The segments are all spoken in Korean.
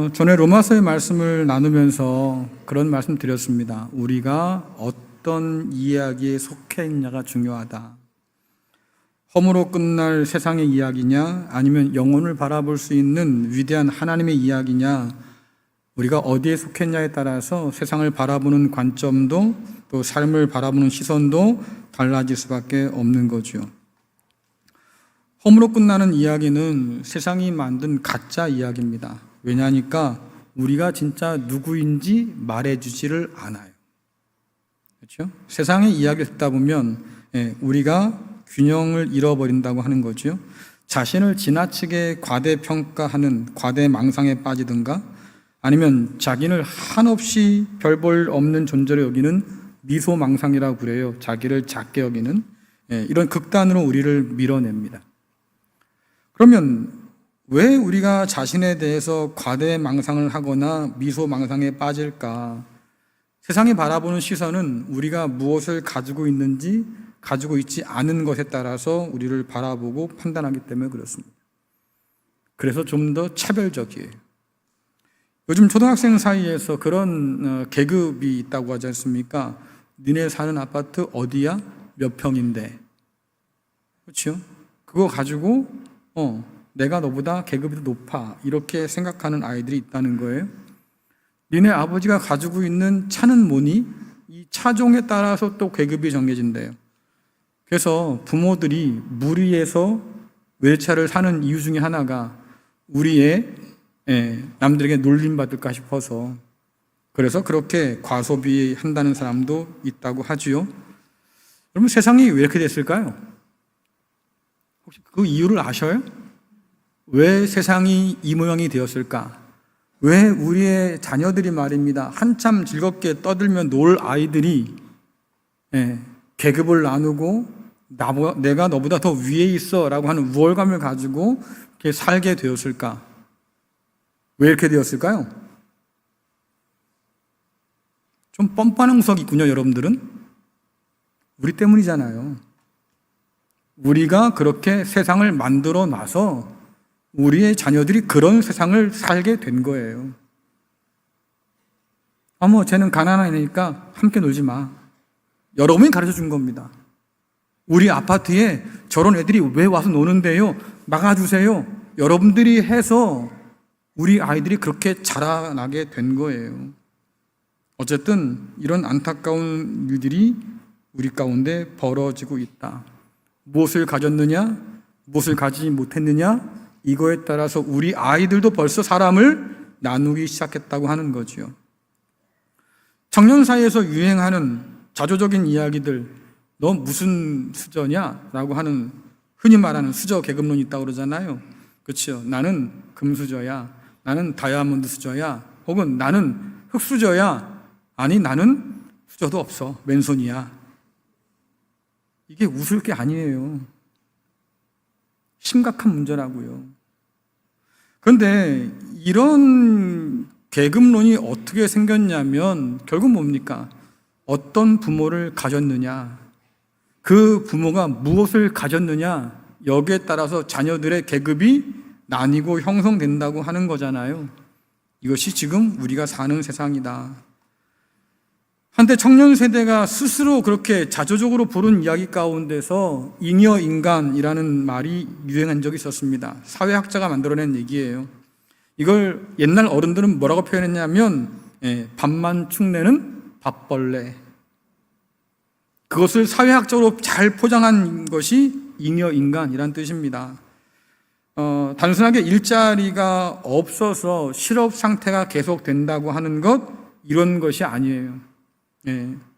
전에 로마서의 말씀을 나누면서 그런 말씀 드렸습니다. 우리가 어떤 이야기에 속해 있냐가 중요하다. 험으로 끝날 세상의 이야기냐, 아니면 영혼을 바라볼 수 있는 위대한 하나님의 이야기냐, 우리가 어디에 속했냐에 따라서 세상을 바라보는 관점도 또 삶을 바라보는 시선도 달라질 수밖에 없는 거죠. 험으로 끝나는 이야기는 세상이 만든 가짜 이야기입니다. 왜냐하니까 우리가 진짜 누구인지 말해주지를 않아요. 그렇죠? 세상의 이야기를 듣다 보면 우리가 균형을 잃어버린다고 하는 거죠. 자신을 지나치게 과대평가하는 과대망상에 빠지든가, 아니면 자기를 한없이 별 볼 없는 존재로 여기는 미소망상이라고 그래요. 자기를 작게 여기는 이런 극단으로 우리를 밀어냅니다. 그러면 왜 우리가 자신에 대해서 과대망상을 하거나 미소망상에 빠질까? 세상이 바라보는 시선은 우리가 무엇을 가지고 있는지, 가지고 있지 않은 것에 따라서 우리를 바라보고 판단하기 때문에 그렇습니다. 그래서 좀 더 차별적이에요. 요즘 초등학생 사이에서 그런 계급이 있다고 하지 않습니까? 니네 사는 아파트 어디야? 몇 평인데? 그렇죠? 그거 가지고 내가 너보다 계급이 더 높아, 이렇게 생각하는 아이들이 있다는 거예요. 니네 아버지가 가지고 있는 차는 뭐니? 이 차종에 따라서 또 계급이 정해진대요. 그래서 부모들이 무리해서 외차를 사는 이유 중에 하나가 우리의 남들에게 놀림받을까 싶어서, 그래서 그렇게 과소비한다는 사람도 있다고 하지요. 여러분, 세상이 왜 이렇게 됐을까요? 혹시 그 이유를 아셔요? 왜 세상이 이 모양이 되었을까? 왜 우리의 자녀들이 말입니다, 한참 즐겁게 떠들며 놀 아이들이 계급을 나누고 내가 너보다 더 위에 있어 라고 하는 우월감을 가지고 이렇게 살게 되었을까? 왜 이렇게 되었을까요? 좀 뻔뻔한 구석이 있군요, 여러분들은. 우리 때문이잖아요. 우리가 그렇게 세상을 만들어 놔서 우리의 자녀들이 그런 세상을 살게 된 거예요. 쟤는 가난하니까 함께 놀지 마. 여러분이 가르쳐 준 겁니다. 우리 아파트에 저런 애들이 왜 와서 노는데요? 막아주세요. 여러분들이 해서 우리 아이들이 그렇게 자라나게 된 거예요. 어쨌든 이런 안타까운 일들이 우리 가운데 벌어지고 있다. 무엇을 가졌느냐, 무엇을 가지지 못했느냐, 이거에 따라서 우리 아이들도 벌써 사람을 나누기 시작했다고 하는 거죠. 청년 사이에서 유행하는 자조적인 이야기들, 너 무슨 수저냐? 라고 하는, 흔히 말하는 수저 계급론이 있다고 그러잖아요. 그렇죠? 나는 금수저야, 나는 다이아몬드 수저야, 혹은 나는 흙수저야, 아니 나는 수저도 없어, 맨손이야. 이게 웃을 게 아니에요. 심각한 문제라고요. 그런데 이런 계급론이 어떻게 생겼냐면 결국 뭡니까? 어떤 부모를 가졌느냐, 그 부모가 무엇을 가졌느냐, 여기에 따라서 자녀들의 계급이 나뉘고 형성된다고 하는 거잖아요. 이것이 지금 우리가 사는 세상이다. 한때 청년 세대가 스스로 그렇게 자조적으로 부른 이야기 가운데서 잉여 인간이라는 말이 유행한 적이 있었습니다. 사회학자가 만들어낸 얘기예요. 이걸 옛날 어른들은 뭐라고 표현했냐면 밥만 축내는 밥벌레. 그것을 사회학적으로 잘 포장한 것이 잉여 인간이란 뜻입니다. 단순하게 일자리가 없어서 실업 상태가 계속된다고 하는 것, 이런 것이 아니에요.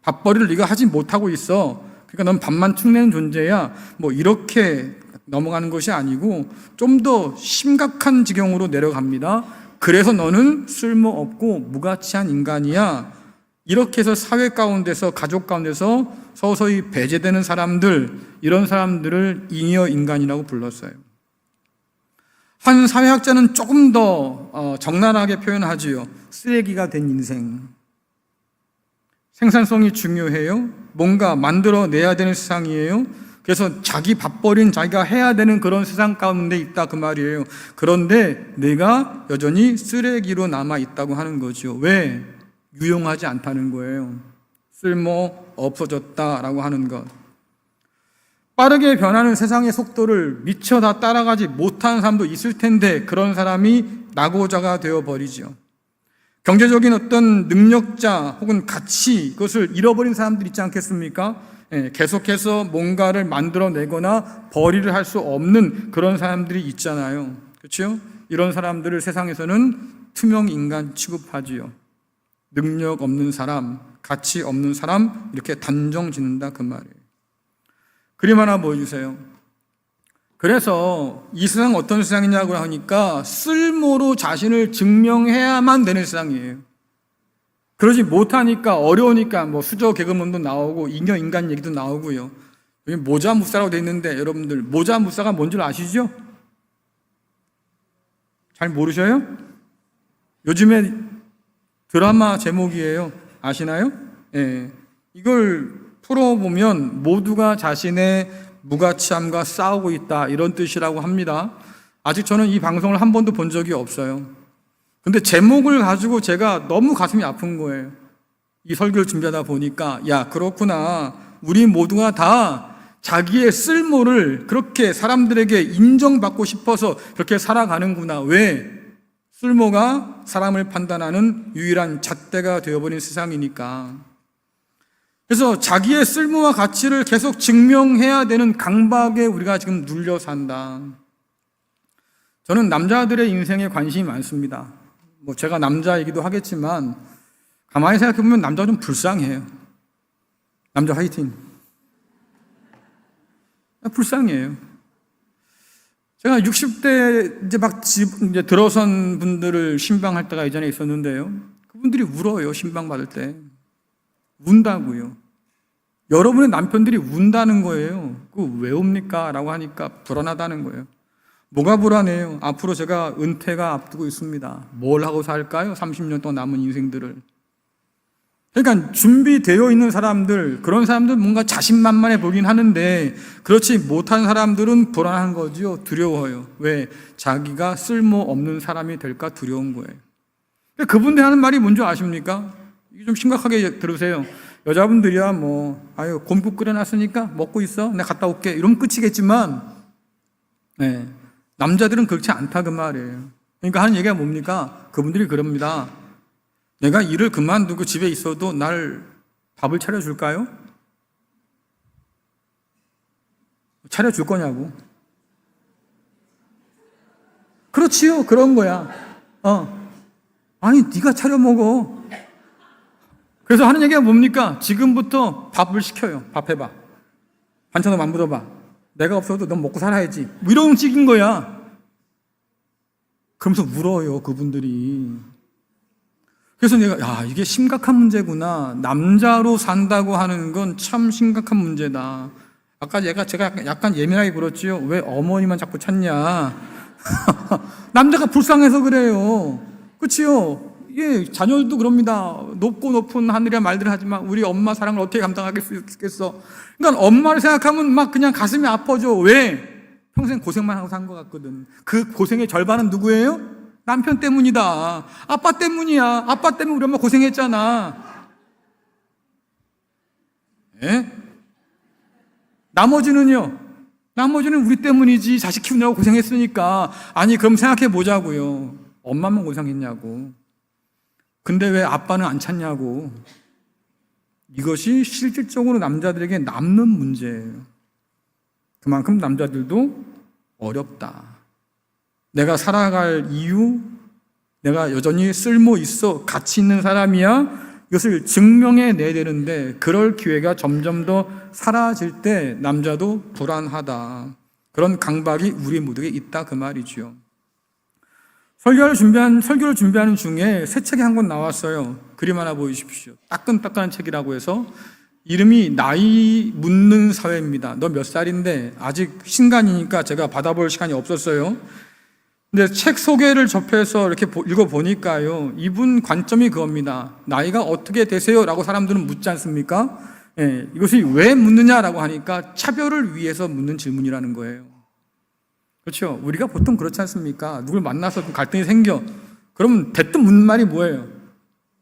밥벌이를 네가 하지 못하고 있어, 그러니까 넌 밥만 축내는 존재야, 이렇게 넘어가는 것이 아니고 좀 더 심각한 지경으로 내려갑니다. 그래서 너는 쓸모없고 무가치한 인간이야. 이렇게 해서 사회 가운데서, 가족 가운데서 서서히 배제되는 사람들, 이런 사람들을 잉여 인간이라고 불렀어요. 한 사회학자는 조금 더 적나라하게 표현하지요. 쓰레기가 된 인생. 생산성이 중요해요. 뭔가 만들어내야 되는 세상이에요. 그래서 자기 밥벌이는 자기가 해야 되는 그런 세상 가운데 있다 그 말이에요. 그런데 내가 여전히 쓰레기로 남아 있다고 하는 거죠. 왜? 유용하지 않다는 거예요. 쓸모 없어졌다라고 하는 것. 빠르게 변하는 세상의 속도를 미처 다 따라가지 못하는 사람도 있을 텐데 그런 사람이 낙오자가 되어버리죠. 경제적인 어떤 능력자 혹은 가치, 그것을 잃어버린 사람들 있지 않겠습니까? 계속해서 뭔가를 만들어내거나 벌이를 할 수 없는 그런 사람들이 있잖아요. 그렇죠? 이런 사람들을 세상에서는 투명 인간 취급하지요. 능력 없는 사람, 가치 없는 사람, 이렇게 단정 짓는다 그 말이에요. 그림 하나 보여주세요. 그래서 이 세상 어떤 세상이냐고 하니까 쓸모로 자신을 증명해야만 되는 세상이에요. 그러지 못하니까 어려우니까 뭐 수저 개그맨도 나오고 인형 인간 얘기도 나오고요. 여기 모자 무사라고 돼 있는데 여러분들 모자 무사가 뭔 줄 아시죠? 잘 모르셔요? 요즘에 드라마 제목이에요. 아시나요? 예. 이걸 풀어보면 모두가 자신의 무가치함과 싸우고 있다 이런 뜻이라고 합니다. 아직 저는 이 방송을 한 번도 본 적이 없어요. 근데 제목을 가지고 제가 너무 가슴이 아픈 거예요. 이 설교를 준비하다 보니까 야 그렇구나. 우리 모두가 다 자기의 쓸모를 그렇게 사람들에게 인정받고 싶어서 그렇게 살아가는구나. 왜? 쓸모가 사람을 판단하는 유일한 잣대가 되어버린 세상이니까. 그래서 자기의 쓸모와 가치를 계속 증명해야 되는 강박에 우리가 지금 눌려 산다. 저는 남자들의 인생에 관심이 많습니다. 뭐 제가 남자이기도 하겠지만 가만히 생각해보면 남자가 좀 불쌍해요. 남자 화이팅. 불쌍해요. 제가 60대 이제 들어선 분들을 신방할 때가 예전에 있었는데요. 그분들이 울어요. 신방 받을 때. 운다고요. 여러분의 남편들이 운다는 거예요. 그거 왜 웁니까? 라고 하니까 불안하다는 거예요. 뭐가 불안해요? 앞으로 제가 은퇴가 앞두고 있습니다. 뭘 하고 살까요? 30년 동안 남은 인생들을. 그러니까 준비되어 있는 사람들, 그런 사람들은 뭔가 자신만만해 보긴 하는데 그렇지 못한 사람들은 불안한 거죠. 두려워요. 왜? 자기가 쓸모없는 사람이 될까 두려운 거예요. 그분들 하는 말이 뭔지 아십니까? 이게 좀 심각하게 들으세요. 여자분들이야 아유 곰국 끓여놨으니까 먹고 있어. 내가 갔다 올게. 이러면 끝이겠지만 네, 남자들은 그렇지 않다 그 말이에요. 그러니까 하는 얘기가 뭡니까? 그분들이 그럽니다. 내가 일을 그만두고 집에 있어도 날 밥을 차려줄까요? 차려줄 거냐고. 그렇지요. 그런 거야. 아니 네가 차려 먹어. 그래서 하는 얘기가 뭡니까? 지금부터 밥을 시켜요. 밥 해봐. 반찬도 안 묻어봐. 내가 없어도 넌 먹고 살아야지. 이런 식인 거야. 그러면서 울어요. 그분들이. 그래서 내가 이게 심각한 문제구나. 남자로 산다고 하는 건 참 심각한 문제다. 아까 제가 약간 예민하게 굴었지요. 왜 어머니만 자꾸 찾냐. 남자가 불쌍해서 그래요. 그렇지요. 예, 자녀들도 그럽니다. 높고 높은 하늘이라 말들 하지만 우리 엄마 사랑을 어떻게 감당하겠어. 그러니까 엄마를 생각하면 막 그냥 가슴이 아파져. 왜? 평생 고생만 하고 산 것 같거든. 그 고생의 절반은 누구예요? 남편 때문이다. 아빠 때문이야. 아빠 때문에 우리 엄마 고생했잖아. 예? 나머지는요? 나머지는 우리 때문이지. 자식 키우느라고 고생했으니까. 아니 그럼 생각해 보자고요. 엄마만 고생했냐고. 근데 왜 아빠는 안 찾냐고. 이것이 실질적으로 남자들에게 남는 문제예요. 그만큼 남자들도 어렵다. 내가 살아갈 이유, 내가 여전히 쓸모 있어, 가치 있는 사람이야, 이것을 증명해내야 되는데 그럴 기회가 점점 더 사라질 때 남자도 불안하다. 그런 강박이 우리 모두에게 있다 그 말이죠. 설교를 준비하는 중에 새 책이 한 권 나왔어요. 그림 하나 보여주십시오. 따끈따끈한 책이라고 해서 이름이 나이 묻는 사회입니다. 너 몇 살인데? 아직 신간이니까 제가 받아볼 시간이 없었어요. 근데 책 소개를 접해서 이렇게 읽어보니까요. 이분 관점이 그겁니다. 나이가 어떻게 되세요? 라고 사람들은 묻지 않습니까? 이것이 왜 묻느냐라고 하니까 차별을 위해서 묻는 질문이라는 거예요. 그렇죠? 우리가 보통 그렇지 않습니까? 누굴 만나서 갈등이 생겨. 그러면 대뜸 묻는 말이 뭐예요?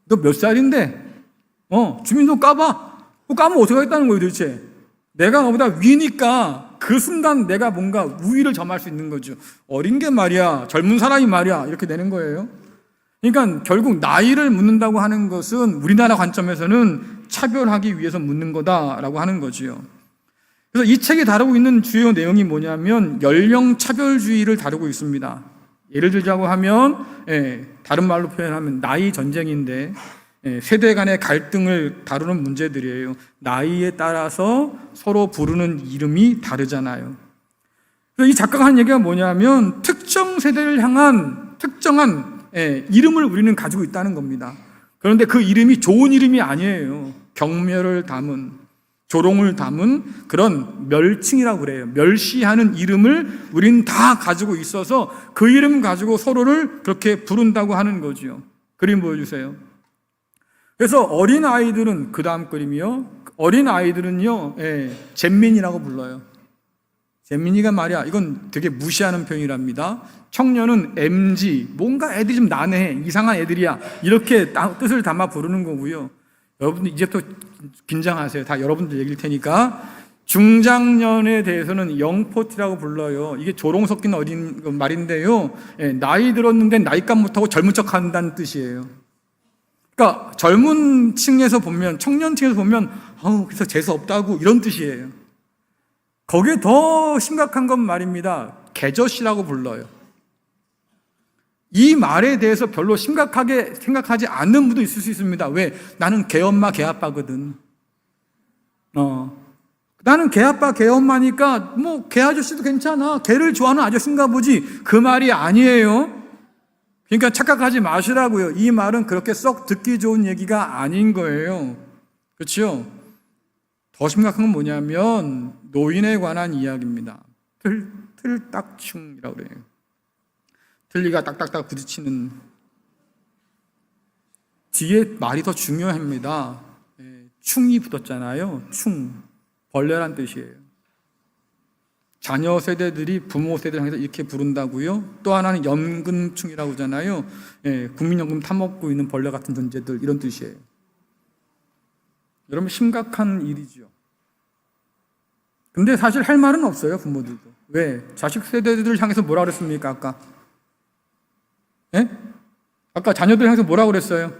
너 몇 살인데? 주민등록 까봐. 까면 어떻게 하겠다는 거예요, 도대체? 내가 너보다 위니까 그 순간 내가 뭔가 우위를 점할 수 있는 거죠. 어린 게 말이야, 젊은 사람이 말이야, 이렇게 되는 거예요. 그러니까 결국 나이를 묻는다고 하는 것은 우리나라 관점에서는 차별하기 위해서 묻는 거다라고 하는 거지요. 그래서 이 책이 다루고 있는 주요 내용이 뭐냐면 연령 차별주의를 다루고 있습니다. 예를 들자고 하면 다른 말로 표현하면 나이 전쟁인데 세대 간의 갈등을 다루는 문제들이에요. 나이에 따라서 서로 부르는 이름이 다르잖아요. 그래서 이 작가가 하는 얘기가 뭐냐면 특정 세대를 향한 특정한 이름을 우리는 가지고 있다는 겁니다. 그런데 그 이름이 좋은 이름이 아니에요. 경멸을 담은, 조롱을 담은 그런 멸칭이라고 그래요. 멸시하는 이름을 우린 다 가지고 있어서 그 이름 가지고 서로를 그렇게 부른다고 하는 거죠. 그림 보여주세요. 그래서 어린 아이들은 그 다음 그림이요. 어린 아이들은요, 잼민이라고 불러요. 잼민이가 말이야, 이건 되게 무시하는 표현이랍니다. 청년은 MG, 뭔가 애들이 좀 난해해, 이상한 애들이야, 이렇게 뜻을 담아 부르는 거고요. 여러분들 이제부터 긴장하세요. 다 여러분들 얘기일 테니까. 중장년에 대해서는 영포티라고 불러요. 이게 조롱 섞인 어린 말인데요. 나이 들었는데 나이값 못하고 젊은 척 한다는 뜻이에요. 그러니까 젊은 층에서 보면, 청년층에서 보면 그래서 재수 없다고 이런 뜻이에요. 거기에 더 심각한 건 말입니다. 개저씨라고 불러요. 이 말에 대해서 별로 심각하게 생각하지 않는 분도 있을 수 있습니다. 왜? 나는 개엄마 개아빠거든. 나는 개아빠 개엄마니까 뭐 개아저씨도 괜찮아, 개를 좋아하는 아저씨인가 보지, 그 말이 아니에요. 그러니까 착각하지 마시라고요. 이 말은 그렇게 썩 듣기 좋은 얘기가 아닌 거예요. 그렇죠? 더 심각한 건 뭐냐면 노인에 관한 이야기입니다. 틀딱충이라고 그래요. 틀니가 딱딱딱 부딪히는, 뒤에 말이 더 중요합니다. 충이 붙었잖아요. 충, 벌레란 뜻이에요. 자녀 세대들이 부모 세대를 향해서 이렇게 부른다고요. 또 하나는 연금충이라고 하잖아요. 국민연금 타먹고 있는 벌레 같은 존재들, 이런 뜻이에요. 여러분, 심각한 일이죠. 근데 사실 할 말은 없어요, 부모들도. 왜? 자식 세대들을 향해서 뭐라 그랬습니까, 아까? 아까 자녀들 향해서 뭐라 그랬어요?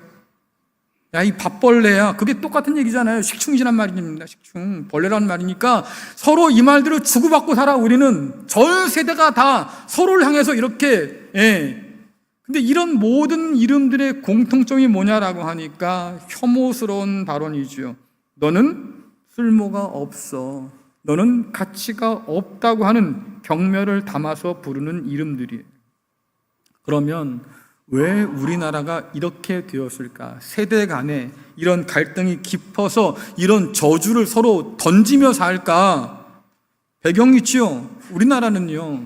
야, 이 밥벌레야. 그게 똑같은 얘기잖아요. 식충이란 말입니다. 식충. 벌레란 말이니까 서로 이 말들을 주고받고 살아, 우리는. 전 세대가 다 서로를 향해서 이렇게, 근데 이런 모든 이름들의 공통점이 뭐냐라고 하니까 혐오스러운 발언이죠. 너는 쓸모가 없어. 너는 가치가 없다고 하는 경멸을 담아서 부르는 이름들이에요. 그러면 왜 우리나라가 이렇게 되었을까? 세대 간에 이런 갈등이 깊어서 이런 저주를 서로 던지며 살까? 배경이 있죠. 우리나라는요,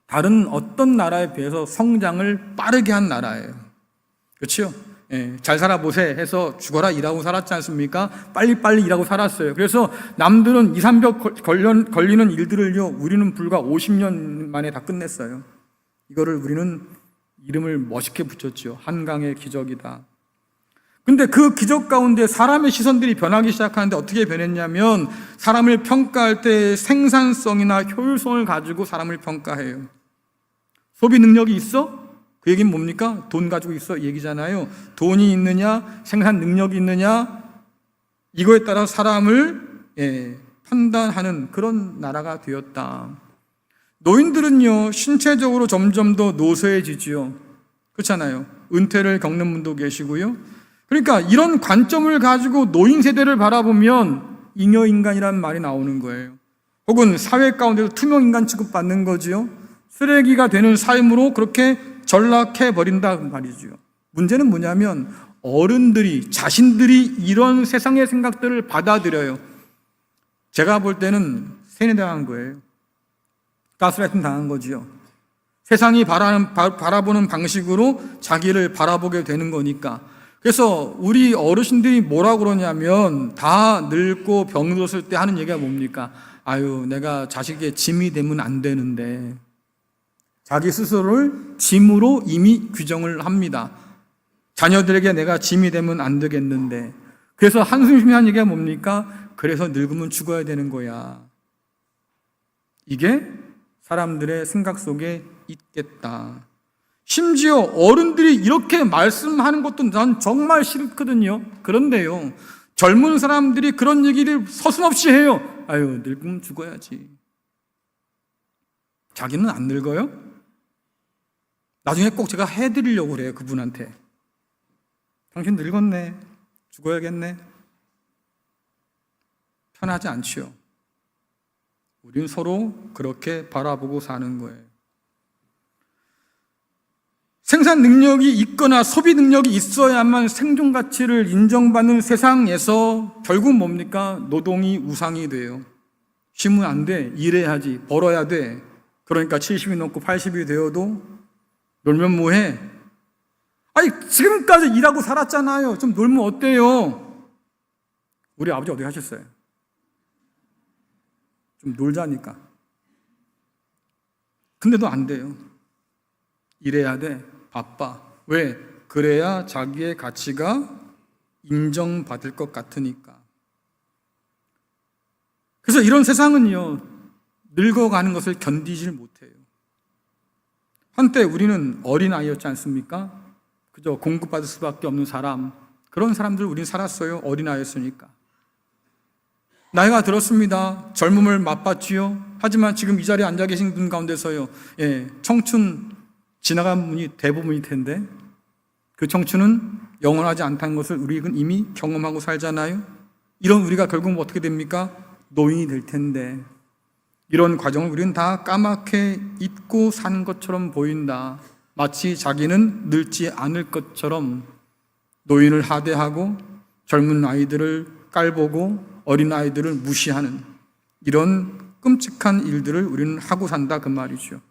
다른 어떤 나라에 비해서 성장을 빠르게 한 나라예요. 그렇죠? 잘 살아보세 해서 죽어라 일하고 살았지 않습니까? 빨리빨리 일하고 살았어요. 그래서 남들은 2, 3벽 걸리는 일들을요, 우리는 불과 50년 만에 다 끝냈어요. 이거를 우리는 이름을 멋있게 붙였죠. 한강의 기적이다. 근데 그 기적 가운데 사람의 시선들이 변하기 시작하는데 어떻게 변했냐면, 사람을 평가할 때 생산성이나 효율성을 가지고 사람을 평가해요. 소비 능력이 있어? 그 얘기는 뭡니까? 돈 가지고 있어, 이 얘기잖아요. 돈이 있느냐, 생산 능력이 있느냐, 이거에 따라 사람을 판단하는 그런 나라가 되었다. 노인들은요, 신체적으로 점점 더 노쇠해지지요. 그렇잖아요. 은퇴를 겪는 분도 계시고요. 그러니까 이런 관점을 가지고 노인 세대를 바라보면 잉여인간이라는 말이 나오는 거예요. 혹은 사회 가운데서 투명인간 취급받는 거지요. 쓰레기가 되는 삶으로 그렇게 전락해버린다 말이죠. 문제는 뭐냐면 어른들이, 자신들이 이런 세상의 생각들을 받아들여요. 제가 볼 때는 세뇌당한 거예요. 가스라이팅 당한 거지요. 세상이 바라보는 방식으로 자기를 바라보게 되는 거니까. 그래서 우리 어르신들이 뭐라 그러냐면 다 늙고 병들었을 때 하는 얘기가 뭡니까? 아유, 내가 자식의 짐이 되면 안 되는데. 자기 스스로를 짐으로 이미 규정을 합니다. 자녀들에게 내가 짐이 되면 안 되겠는데. 그래서 한숨 쉬며 하는 얘기가 뭡니까? 그래서 늙으면 죽어야 되는 거야. 이게 사람들의 생각 속에 있겠다. 심지어 어른들이 이렇게 말씀하는 것도 난 정말 싫거든요. 그런데요, 젊은 사람들이 그런 얘기를 서슴없이 해요. 아유, 늙으면 죽어야지. 자기는 안 늙어요? 나중에 꼭 제가 해드리려고 그래요, 그분한테. 당신 늙었네. 죽어야겠네. 편하지 않지요. 우리는 서로 그렇게 바라보고 사는 거예요. 생산 능력이 있거나 소비 능력이 있어야만 생존 가치를 인정받는 세상에서 결국 뭡니까? 노동이 우상이 돼요. 쉬면 안 돼. 일해야지. 벌어야 돼. 그러니까 70이 넘고 80이 되어도 놀면 뭐해? 아니, 지금까지 일하고 살았잖아요. 좀 놀면 어때요? 우리 아버지 어떻게 하셨어요? 좀 놀자니까. 근데도 안 돼요. 일해야 돼. 바빠. 왜? 그래야 자기의 가치가 인정받을 것 같으니까. 그래서 이런 세상은요, 늙어가는 것을 견디질 못해요. 한때 우리는 어린아이였지 않습니까? 그저 공급받을 수밖에 없는 사람, 그런 사람들 우리는 살았어요. 어린아이였으니까. 나이가 들었습니다. 젊음을 맛봤지요. 하지만 지금 이 자리에 앉아 계신 분 가운데서요, 청춘 지나간 분이 대부분일 텐데 그 청춘은 영원하지 않다는 것을 우리는 이미 경험하고 살잖아요. 이런 우리가 결국 어떻게 됩니까? 노인이 될 텐데 이런 과정을 우리는 다 까맣게 잊고 산 것처럼 보인다. 마치 자기는 늙지 않을 것처럼 노인을 하대하고 젊은 아이들을 깔보고 어린 아이들을 무시하는 이런 끔찍한 일들을 우리는 하고 산다, 그 말이죠.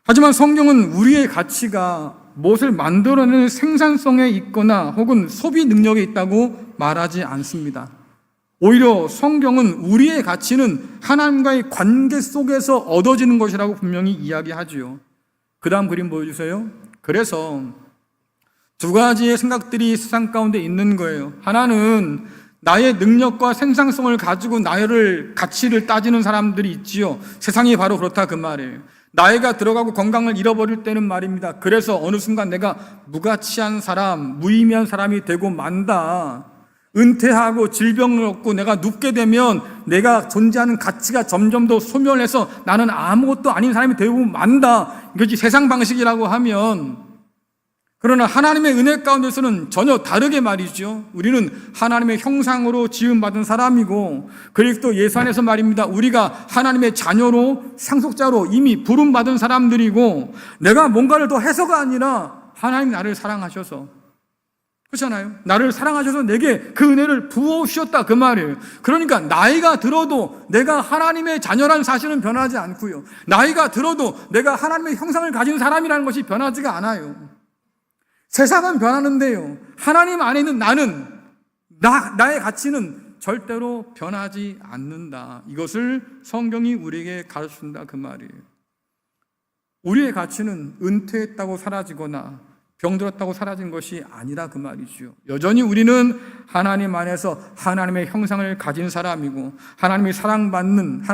하지만 성경은 우리의 가치가 무엇을 만들어내는 생산성에 있거나 혹은 소비 능력에 있다고 말하지 않습니다. 오히려 성경은 우리의 가치는 하나님과의 관계 속에서 얻어지는 것이라고 분명히 이야기하지요. 그 다음 그림 보여주세요. 그래서 두 가지의 생각들이 세상 가운데 있는 거예요. 하나는 나의 능력과 생산성을 가지고 나의 가치를 따지는 사람들이 있지요. 세상이 바로 그렇다, 그 말이에요. 나이가 들어가고 건강을 잃어버릴 때는 말입니다. 그래서 어느 순간 내가 무가치한 사람, 무의미한 사람이 되고 만다. 은퇴하고 질병을 얻고 내가 눕게 되면 내가 존재하는 가치가 점점 더 소멸해서 나는 아무것도 아닌 사람이 되고 만다. 이것이 세상 방식이라고 하면, 그러나 하나님의 은혜 가운데서는 전혀 다르게 말이죠. 우리는 하나님의 형상으로 지음받은 사람이고 그리스도 예수 안에서 말입니다. 우리가 하나님의 자녀로 상속자로 이미 부름받은 사람들이고 내가 뭔가를 더 해서가 아니라 하나님이 나를 사랑하셔서, 그렇잖아요. 나를 사랑하셔서 내게 그 은혜를 부어주셨다, 그 말이에요. 그러니까 나이가 들어도 내가 하나님의 자녀라는 사실은 변하지 않고요. 나이가 들어도 내가 하나님의 형상을 가진 사람이라는 것이 변하지가 않아요. 세상은 변하는데요, 하나님 안에 있는 나는, 나의 가치는 절대로 변하지 않는다. 이것을 성경이 우리에게 가르쳐준다, 그 말이에요. 우리의 가치는 은퇴했다고 사라지거나 병들었다고 사라진 것이 아니라 그 말이죠. 여전히 우리는 하나님 안에서 하나님의 형상을 가진 사람이고 하나님의 사랑받는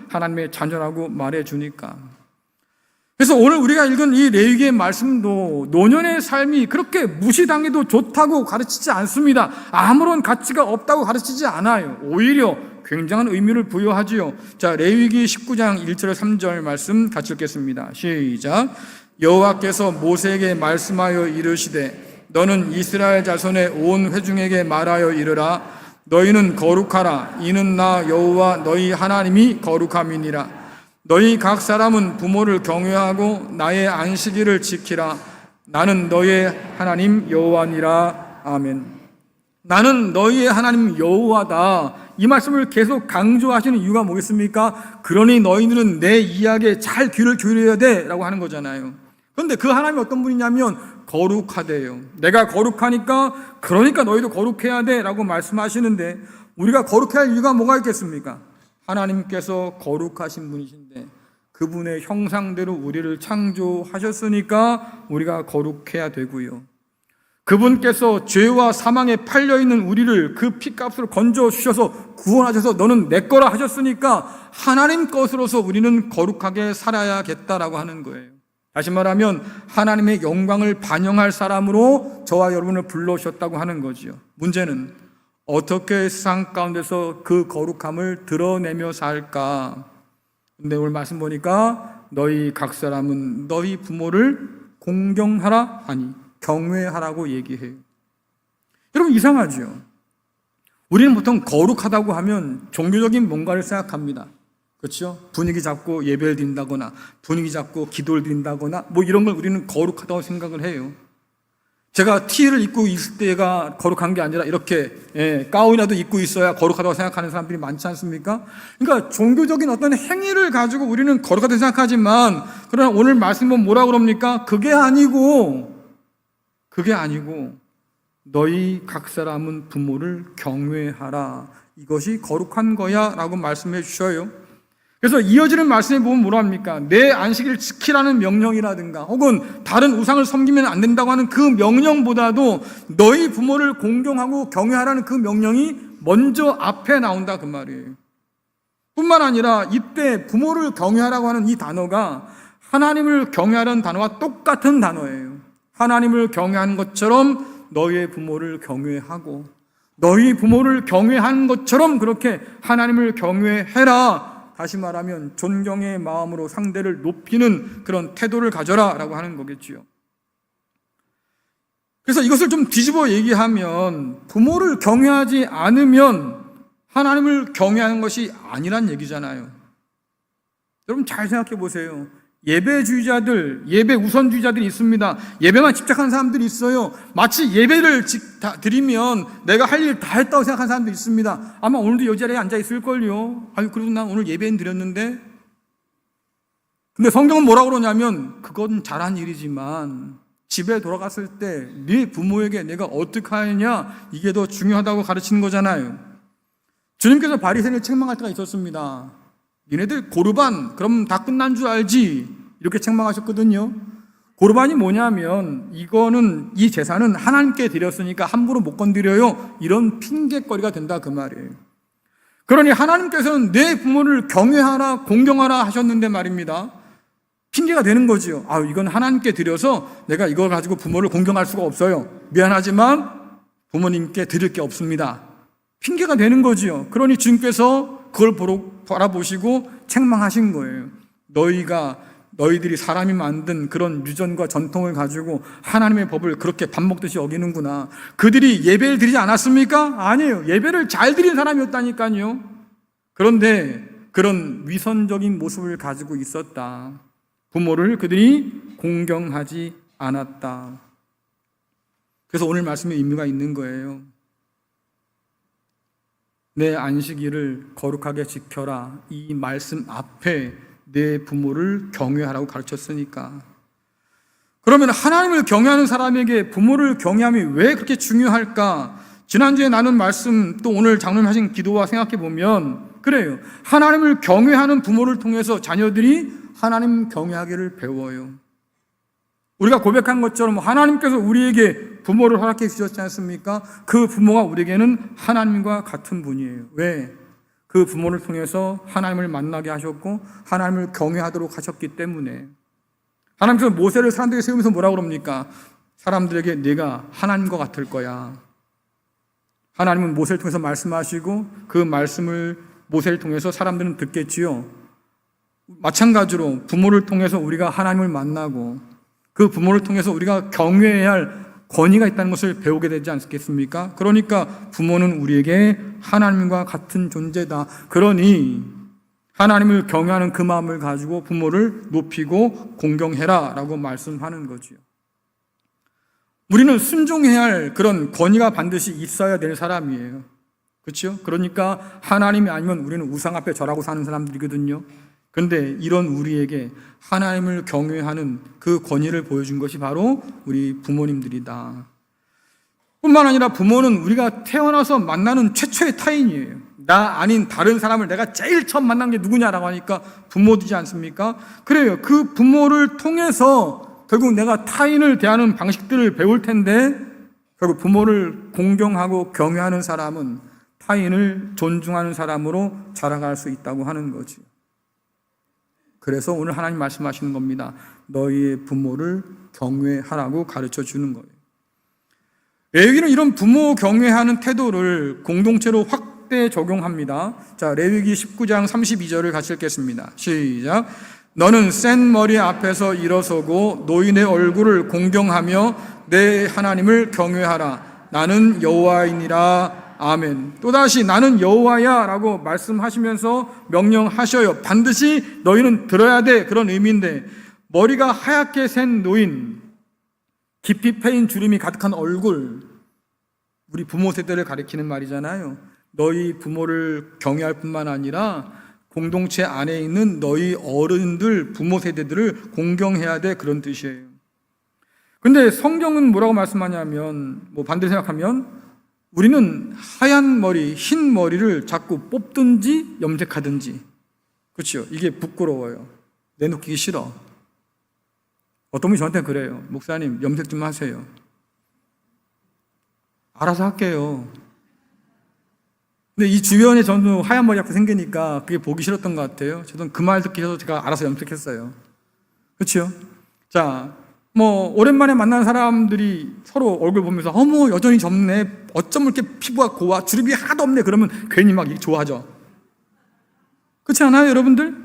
하나님의 자녀라고 말해주니까. 그래서 오늘 우리가 읽은 이 레위기의 말씀도 노년의 삶이 그렇게 무시당해도 좋다고 가르치지 않습니다. 아무런 가치가 없다고 가르치지 않아요. 오히려 굉장한 의미를 부여하지요. 자, 레위기 19장 1절 3절 말씀 같이 읽겠습니다. 시작. 여호와께서 모세에게 말씀하여 이르시되 너는 이스라엘 자손의 온 회중에게 말하여 이르라. 너희는 거룩하라. 이는 나 여호와 너희 하나님이 거룩함이니라. 너희 각 사람은 부모를 경외하고 나의 안식일을 지키라. 나는 너희의 하나님 여호와니라. 아멘. 나는 너희의 하나님 여호와다. 이 말씀을 계속 강조하시는 이유가 뭐겠습니까? 그러니 너희들은 내 이야기에 잘 귀를 기울여야 돼 라고 하는 거잖아요. 그런데 그 하나님이 어떤 분이냐면 거룩하대요. 내가 거룩하니까 그러니까 너희도 거룩해야 돼 라고 말씀하시는데, 우리가 거룩해야 할 이유가 뭐가 있겠습니까? 하나님께서 거룩하신 분이신데 그분의 형상대로 우리를 창조하셨으니까 우리가 거룩해야 되고요. 그분께서 죄와 사망에 팔려있는 우리를 그 피값으로 건져주셔서 구원하셔서 너는 내 거라 하셨으니까 하나님 것으로서 우리는 거룩하게 살아야겠다라고 하는 거예요. 다시 말하면 하나님의 영광을 반영할 사람으로 저와 여러분을 불러오셨다고 하는 거죠. 문제는 어떻게 세상 가운데서 그 거룩함을 드러내며 살까? 근데 오늘 말씀 보니까 너희 각 사람은 너희 부모를 공경하라, 아니 경외하라고 얘기해요. 여러분 이상하죠? 우리는 보통 거룩하다고 하면 종교적인 뭔가를 생각합니다. 그렇죠? 분위기 잡고 예배를 드린다거나 분위기 잡고 기도를 드린다거나 뭐 이런 걸 우리는 거룩하다고 생각을 해요. 제가 티를 입고 있을 때가 거룩한 게 아니라 이렇게 가운이라도 입고 있어야 거룩하다고 생각하는 사람들이 많지 않습니까? 그러니까 종교적인 어떤 행위를 가지고 우리는 거룩하다고 생각하지만, 그러나 오늘 말씀 보면 뭐라 그럽니까? 그게 아니고 너희 각 사람은 부모를 경외하라, 이것이 거룩한 거야 라고 말씀해 주셔요. 그래서 이어지는 말씀에 보면 뭐라 합니까? 내 안식일을 지키라는 명령이라든가 혹은 다른 우상을 섬기면 안 된다고 하는 그 명령보다도 너희 부모를 공경하고 경외하라는 그 명령이 먼저 앞에 나온다 그 말이에요. 뿐만 아니라 이때 부모를 경외하라고 하는 이 단어가 하나님을 경외하는 단어와 똑같은 단어예요. 하나님을 경외하는 것처럼 너희의 부모를 경외하고, 너희 부모를 경외하는 것처럼 그렇게 하나님을 경외해라. 다시 말하면 존경의 마음으로 상대를 높이는 그런 태도를 가져라 라고 하는 거겠지요. 그래서 이것을 좀 뒤집어 얘기하면 부모를 경외하지 않으면 하나님을 경외하는 것이 아니란 얘기잖아요. 여러분 잘 생각해 보세요. 예배주의자들, 예배 우선주의자들이 있습니다. 예배만 집착하는 사람들이 있어요. 마치 예배를 드리면 내가 할 일 다 했다고 생각하는 사람들이 있습니다. 아마 오늘도 이 자리에 앉아 있을걸요. 아유, 그래도 난 오늘 예배는 드렸는데. 근데 성경은 뭐라고 그러냐면 그건 잘한 일이지만 집에 돌아갔을 때 네 부모에게 내가 어떻게 하느냐, 이게 더 중요하다고 가르치는 거잖아요. 주님께서 바리새인을 책망할 때가 있었습니다. 니네들 고르반 그럼 다 끝난 줄 알지? 이렇게 책망하셨거든요. 고르반이 뭐냐면 이거는, 이 제사는 하나님께 드렸으니까 함부로 못 건드려요, 이런 핑계거리가 된다 그 말이에요. 그러니 하나님께서는 내 부모를 경외하라 공경하라 하셨는데 말입니다, 핑계가 되는 거지요. 아, 이건 하나님께 드려서 내가 이걸 가지고 부모를 공경할 수가 없어요. 미안하지만 부모님께 드릴 게 없습니다. 핑계가 되는 거지요. 그러니 주님께서 그걸 바라보시고 책망하신 거예요. 너희들이 사람이 만든 그런 유전과 전통을 가지고 하나님의 법을 그렇게 밥 먹듯이 어기는구나. 그들이 예배를 드리지 않았습니까? 아니에요. 예배를 잘 드린 사람이었다니까요. 그런데 그런 위선적인 모습을 가지고 있었다. 부모를 그들이 공경하지 않았다. 그래서 오늘 말씀에 의미가 있는 거예요. 내 안식일을 거룩하게 지켜라, 이 말씀 앞에 내 부모를 경외하라고 가르쳤으니까. 그러면 하나님을 경외하는 사람에게 부모를 경외함이 왜 그렇게 중요할까? 지난주에 나눈 말씀, 또 오늘 장로님 하신 기도와 생각해 보면 그래요. 하나님을 경외하는 부모를 통해서 자녀들이 하나님 경외하기를 배워요. 우리가 고백한 것처럼 하나님께서 우리에게 부모를 허락해 주셨지 않습니까? 그 부모가 우리에게는 하나님과 같은 분이에요. 왜? 그 부모를 통해서 하나님을 만나게 하셨고 하나님을 경외하도록 하셨기 때문에. 하나님께서 모세를 사람들에게 세우면서 뭐라고 그럽니까? 사람들에게 네가 하나님과 같을 거야. 하나님은 모세를 통해서 말씀하시고 그 말씀을 모세를 통해서 사람들은 듣겠지요. 마찬가지로 부모를 통해서 우리가 하나님을 만나고 그 부모를 통해서 우리가 경외해야 할 권위가 있다는 것을 배우게 되지 않겠습니까? 그러니까 부모는 우리에게 하나님과 같은 존재다. 그러니 하나님을 경외하는 그 마음을 가지고 부모를 높이고 공경해라 라고 말씀하는 거지요. 우리는 순종해야 할 그런 권위가 반드시 있어야 될 사람이에요. 그렇죠? 그러니까 하나님이 아니면 우리는 우상 앞에 절하고 사는 사람들이거든요. 그런데 이런 우리에게 하나님을 경외하는 그 권위를 보여준 것이 바로 우리 부모님들이다. 뿐만 아니라 부모는 우리가 태어나서 만나는 최초의 타인이에요. 나 아닌 다른 사람을 내가 제일 처음 만난 게 누구냐라고 하니까 부모이지 않습니까? 그래요. 그 부모를 통해서 결국 내가 타인을 대하는 방식들을 배울 텐데, 결국 부모를 공경하고 경외하는 사람은 타인을 존중하는 사람으로 자라갈 수 있다고 하는 거죠. 그래서 오늘 하나님 말씀하시는 겁니다. 너희의 부모를 경외하라고 가르쳐 주는 거예요. 레위기는 이런 부모 경외하는 태도를 공동체로 확대 적용합니다. 자, 레위기 19장 32절을 같이 읽겠습니다. 시작. 너는 센 머리 앞에서 일어서고 노인의 얼굴을 공경하며 내 하나님을 경외하라. 나는 여호와이니라. 아멘. 또다시 나는 여호와야 라고 말씀하시면서 명령하셔요. 반드시 너희는 들어야 돼. 그런 의미인데, 머리가 하얗게 센 노인, 깊이 패인 주름이 가득한 얼굴, 우리 부모 세대를 가리키는 말이잖아요. 너희 부모를 경외할 뿐만 아니라 공동체 안에 있는 너희 어른들, 부모 세대들을 공경해야 돼. 그런 뜻이에요. 근데 성경은 뭐라고 말씀하냐면, 반대로 생각하면 우리는 하얀 머리, 흰 머리를 자꾸 뽑든지 염색하든지, 그렇죠? 이게 부끄러워요. 내놓기 싫어. 어떤 분이 저한테 그래요. 목사님, 염색 좀 하세요. 알아서 할게요. 근데 이 주변에 저는 하얀 머리 자꾸 생기니까 그게 보기 싫었던 것 같아요. 저는 그 말 듣기 싫어서 제가 알아서 염색했어요. 그렇죠? 자, 오랜만에 만난 사람들이 서로 얼굴 보면서 어머, 여전히 젊네. 어쩜 이렇게 피부가 고와. 주름이 하나도 없네. 그러면 괜히 막 좋아하죠. 그렇지 않아요, 여러분들?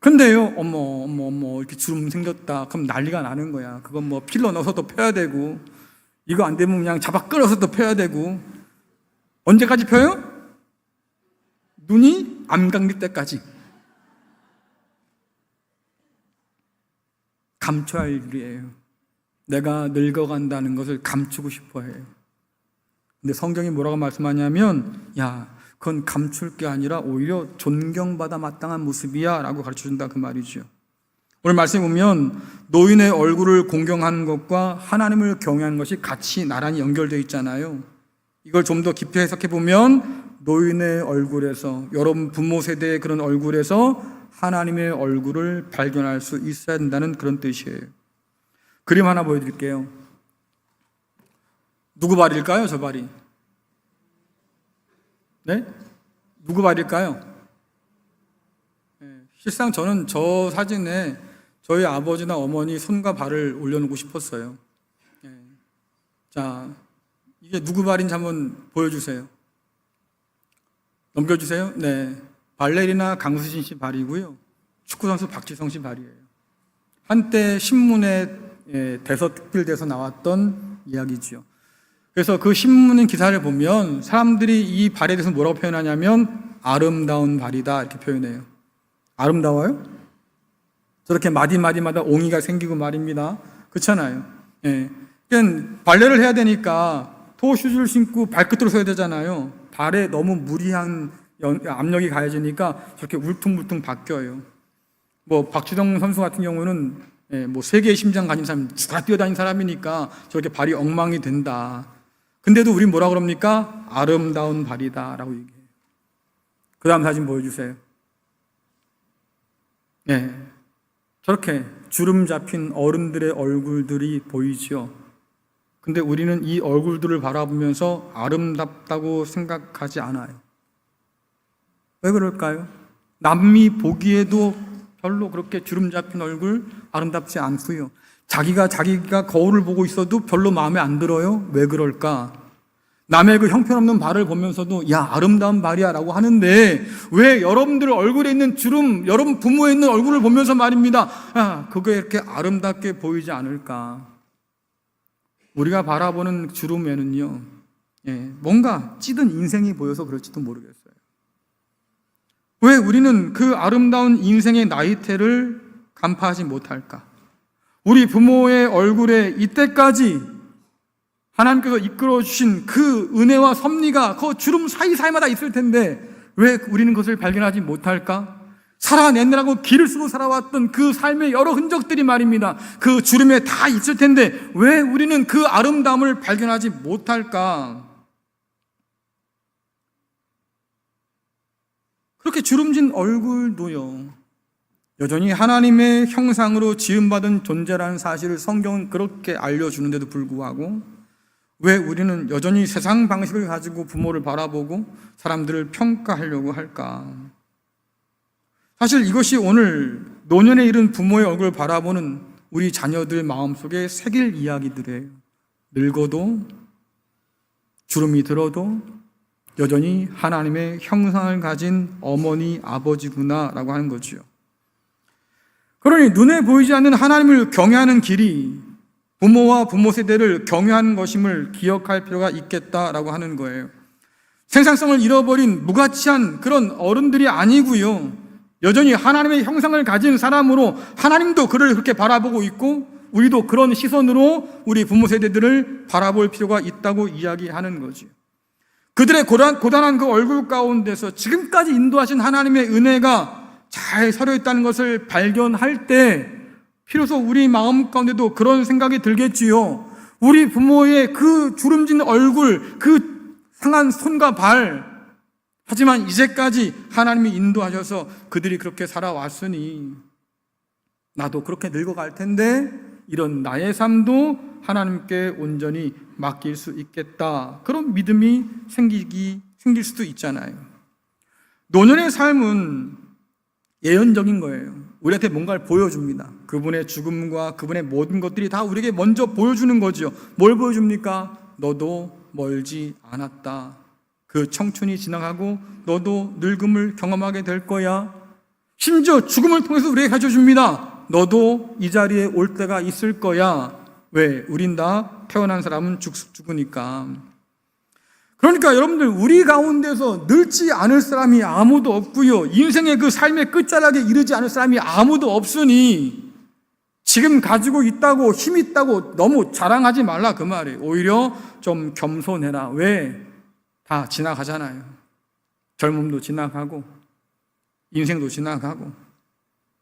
근데요, 어머, 이렇게 주름 생겼다. 그럼 난리가 나는 거야. 그건 필러 넣어서 또 펴야 되고, 이거 안 되면 그냥 잡아 끌어서 또 펴야 되고. 언제까지 펴요? 눈이 안 감길 때까지. 감춰야 할 일이에요. 내가 늙어간다는 것을 감추고 싶어 해요. 근데 성경이 뭐라고 말씀하냐면, 야, 그건 감출 게 아니라 오히려 존경받아 마땅한 모습이야 라고 가르쳐준다, 그 말이죠. 오늘 말씀에 보면 노인의 얼굴을 공경하는 것과 하나님을 경외하는 것이 같이 나란히 연결되어 있잖아요. 이걸 좀 더 깊이 해석해 보면 노인의 얼굴에서, 여러분 부모 세대의 그런 얼굴에서 하나님의 얼굴을 발견할 수 있어야 된다는 그런 뜻이에요. 그림 하나 보여드릴게요. 누구 발일까요, 저 발이? 네? 누구 발일까요? 실상 저는 저 사진에 저희 아버지나 어머니 손과 발을 올려놓고 싶었어요. 자, 이게 누구 발인지 한번 보여주세요. 넘겨주세요. 네, 발레리나 강수진 씨 발이고요. 축구선수 박지성 씨 발이에요. 한때 신문에 대서특필돼서 나왔던 이야기죠. 그래서 그 신문 기사를 보면 사람들이 이 발에 대해서 뭐라고 표현하냐면 아름다운 발이다 이렇게 표현해요. 아름다워요? 저렇게 마디마디마다 옹이가 생기고 말입니다. 그렇잖아요. 그러니까 발레를 해야 되니까 토슈즈를 신고 발끝으로 서야 되잖아요. 발에 너무 무리한 압력이 가해지니까 저렇게 울퉁불퉁 바뀌어요. 박주성 선수 같은 경우는 세계의 심장 가진 사람, 죽어 뛰어다니는 사람이니까 저렇게 발이 엉망이 된다. 근데도 우린 뭐라 그럽니까? 아름다운 발이다 라고 얘기해요. 그 다음 사진 보여주세요. 저렇게 주름 잡힌 어른들의 얼굴들이 보이죠. 근데 우리는 이 얼굴들을 바라보면서 아름답다고 생각하지 않아요. 왜 그럴까요? 남이 보기에도 별로 그렇게 주름 잡힌 얼굴 아름답지 않고요. 자기가 거울을 보고 있어도 별로 마음에 안 들어요. 왜 그럴까? 남의 그 형편없는 발을 보면서도 야, 아름다운 발이야 라고 하는데 왜 여러분들 얼굴에 있는 주름, 여러분 부모에 있는 얼굴을 보면서 말입니다. 야, 그게 이렇게 아름답게 보이지 않을까? 우리가 바라보는 주름에는요, 뭔가 찌든 인생이 보여서 그럴지도 모르겠어요. 왜 우리는 그 아름다운 인생의 나이테를 간파하지 못할까? 우리 부모의 얼굴에 이때까지 하나님께서 이끌어주신 그 은혜와 섭리가 그 주름 사이사이마다 있을 텐데 왜 우리는 그것을 발견하지 못할까? 살아내느라고 길을 쓰고 살아왔던 그 삶의 여러 흔적들이 말입니다. 그 주름에 다 있을 텐데 왜 우리는 그 아름다움을 발견하지 못할까? 그렇게 주름진 얼굴도요, 여전히 하나님의 형상으로 지음받은 존재라는 사실을 성경은 그렇게 알려주는데도 불구하고 왜 우리는 여전히 세상 방식을 가지고 부모를 바라보고 사람들을 평가하려고 할까? 사실 이것이 오늘 노년에 이른 부모의 얼굴을 바라보는 우리 자녀들 마음속에 새길 이야기들이에요. 늙어도 주름이 들어도 여전히 하나님의 형상을 가진 어머니, 아버지구나라고 하는 거죠. 그러니 눈에 보이지 않는 하나님을 경외하는 길이 부모와 부모 세대를 경외하는 것임을 기억할 필요가 있겠다라고 하는 거예요. 생산성을 잃어버린 무가치한 그런 어른들이 아니고요, 여전히 하나님의 형상을 가진 사람으로 하나님도 그를 그렇게 바라보고 있고 우리도 그런 시선으로 우리 부모 세대들을 바라볼 필요가 있다고 이야기하는 거죠. 그들의 고단한 그 얼굴 가운데서 지금까지 인도하신 하나님의 은혜가 잘 서려 있다는 것을 발견할 때 비로소 우리 마음 가운데도 그런 생각이 들겠지요. 우리 부모의 그 주름진 얼굴, 그 상한 손과 발, 하지만 이제까지 하나님이 인도하셔서 그들이 그렇게 살아왔으니 나도 그렇게 늙어갈 텐데 이런 나의 삶도 하나님께 온전히 맡길 수 있겠다, 그런 믿음이 생길 수도 있잖아요. 노년의 삶은 예언적인 거예요. 우리한테 뭔가를 보여줍니다. 그분의 죽음과 그분의 모든 것들이 다 우리에게 먼저 보여주는 거죠. 뭘 보여줍니까? 너도 멀지 않았다. 그 청춘이 지나가고 너도 늙음을 경험하게 될 거야. 심지어 죽음을 통해서 우리에게 가르쳐줍니다. 너도 이 자리에 올 때가 있을 거야. 왜? 우린 다 태어난 사람은 죽으니까. 그러니까 여러분들, 우리 가운데서 늙지 않을 사람이 아무도 없고요, 인생의 그 삶의 끝자락에 이르지 않을 사람이 아무도 없으니 지금 가지고 있다고, 힘 있다고 너무 자랑하지 말라 그 말이에요. 오히려 좀 겸손해라. 왜? 다 지나가잖아요. 젊음도 지나가고 인생도 지나가고